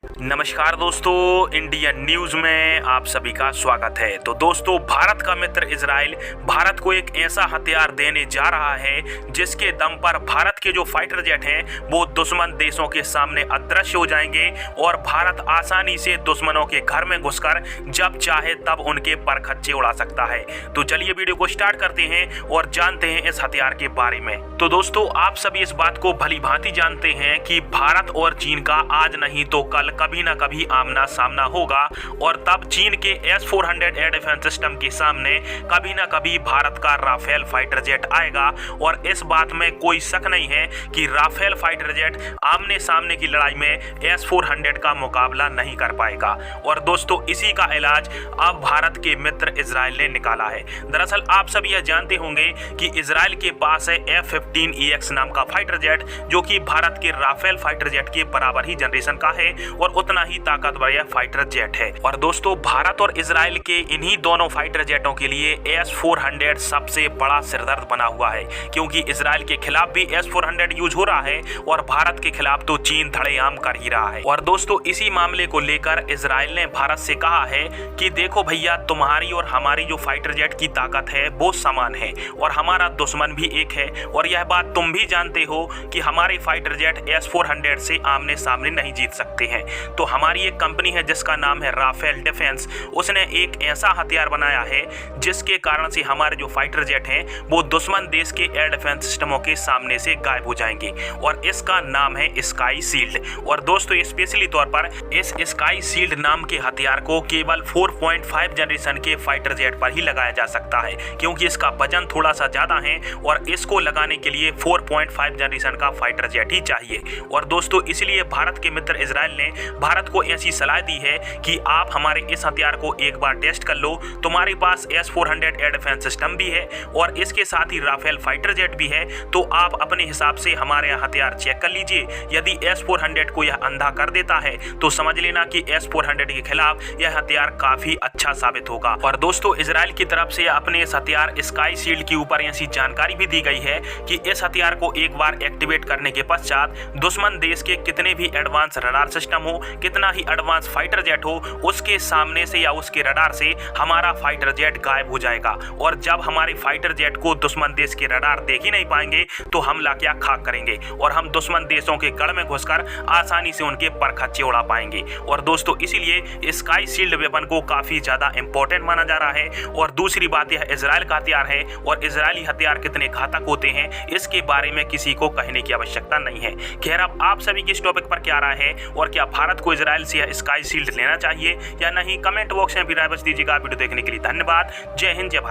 नमस्कार दोस्तों, Indian news में आप सभी का स्वागत है। तो दोस्तों, भारत का मित्र इजराइल भारत को एक ऐसा हथियार देने जा रहा है जिसके दम पर भारत के जो फाइटर जेट हैं वो दुश्मन देशों के सामने अदृश्य हो जाएंगे और भारत आसानी से दुश्मनों के घर में घुसकर जब चाहे तब उनके परखच्चे उड़ा सकता है। तो चलिए वीडियो को स्टार्ट करते हैं और जानते हैं इस हथियार के बारे में। तो दोस्तों, आप सभी इस बात को भली भांति जानते हैं कि भारत और चीन का आज नहीं तो कल कभी ना कभी आमना सामना होगा और तब चीन के S-400 एयर डिफेंस सिस्टम के सामने कभी ना कभी भारत का राफेल फाइटर जेट आएगा। और इस बात में कोई शक नहीं है कि राफेल फाइटर जेट आमने सामने की लड़ाई में S-400 का मुकाबला नहीं कर पाएगा। और दोस्तों, इसी का इलाज अब भारत के मित्र इजराइल ने निकाला है। दरअसल आप सब यह जानते होंगे कि इजराइल के पास है F-15EX नाम का फाइटर जेट, जो कि भारत के राफेल फाइटर जेट के बराबर ही जनरेशन का है और उतना ही ताकतवर यह फाइटर जेट है। और दोस्तों, भारत और इजराइल के इन्हीं दोनों फाइटर जेटों के लिए S-400 सबसे बड़ा सिरदर्द बना हुआ है, क्योंकि इजराइल के खिलाफ भी S-400 यूज हो रहा है और भारत के खिलाफ तो चीन धड़ेआम कर ही रहा है। और दोस्तों, इसी मामले को लेकर इजराइल ने भारत से कहा है कि देखो भैया, तुम्हारी और हमारी जो फाइटर जेट की ताकत है वो समान है और हमारा दुश्मन भी एक है। और यह बात तुम भी जानते हो कि हमारे फाइटर जेट S-400 से आमने सामने नहीं जीत सकते हैं। तो हमारी एक कंपनी है जिसका नाम है राफेल डिफेंस, उसने एक ऐसा हथियार बनाया है जिसके कारण से हमारे जो फाइटर जेट हैं वो दुश्मन देश के एयर डिफेंस सिस्टमों के सामने से गायब हो जाएंगे और इसका नाम है स्काई शील्ड। और दोस्तों, स्पेशली तौर पर इस स्काई शील्ड नाम के हथियार को केवल 4.5 जनरेशन के फाइटर जेट पर ही लगाया जा सकता है, क्योंकि इसका वजन थोड़ा सा ज्यादा है और इसको लगाने के लिए 4.5 जनरेशन का फाइटर जेट ही चाहिए। और दोस्तों, इसलिए भारत के मित्र इजराइल ने भारत को ऐसी सलाह दी है कि आप हमारे इस हथियार को एक बार टेस्ट कर लो। तुम्हारे पास S-400 एयर डिफेंस सिस्टम भी है और इसके साथ ही राफेल फाइटर जेट भी है, तो आप अपने हिसाब से हमारे हथियार चेक कर लीजिए। यदि S-400 को यह अंधा कर देता है तो समझ लेना कि S-400 के खिलाफ यह हथियार काफी अच्छा साबित होगा। और दोस्तों, इजराइल की तरफ से अपने इस हथियार स्काई शील्ड के ऊपर ऐसी जानकारी भी दी गई है कि इस हथियार को एक बार एक्टिवेट करने के पश्चात दुश्मन देश के कितने भी एडवांस रडार सिस्टम हो, कितना ही एडवांस फाइटर जेट हो, उसके सामने से या उसके रडार से हमारा फाइटर जेट गायब हो जाएगा। और जब हमारे फाइटर जेट को दुश्मन देश के रडार देख ही नहीं पाएंगे तो हमला क्या खाक करेंगे और हम दुश्मन देशों के गढ़ में घुसकर आसानी से उनके परखच्चे उड़ा पाएंगे। और दोस्तों, इसीलिए स्काई शील्ड वेपन को काफी ज्यादा इंपॉर्टेंट माना जा रहा है। और दूसरी बात, यह इजराइल का हथियार है और इजरायली हथियार कितने घातक होते हैं इसके बारे में किसी को कहने की आवश्यकता नहीं है। खैर, अब आप सभी की इस टॉपिक पर क्या राय है और क्या भारत को इजराइल से यह स्काई शील्ड लेना चाहिए या नहीं, कमेंट बॉक्स में भी राय बता दीजिएगा। वीडियो देखने के लिए धन्यवाद। जय हिंद, जय भारत।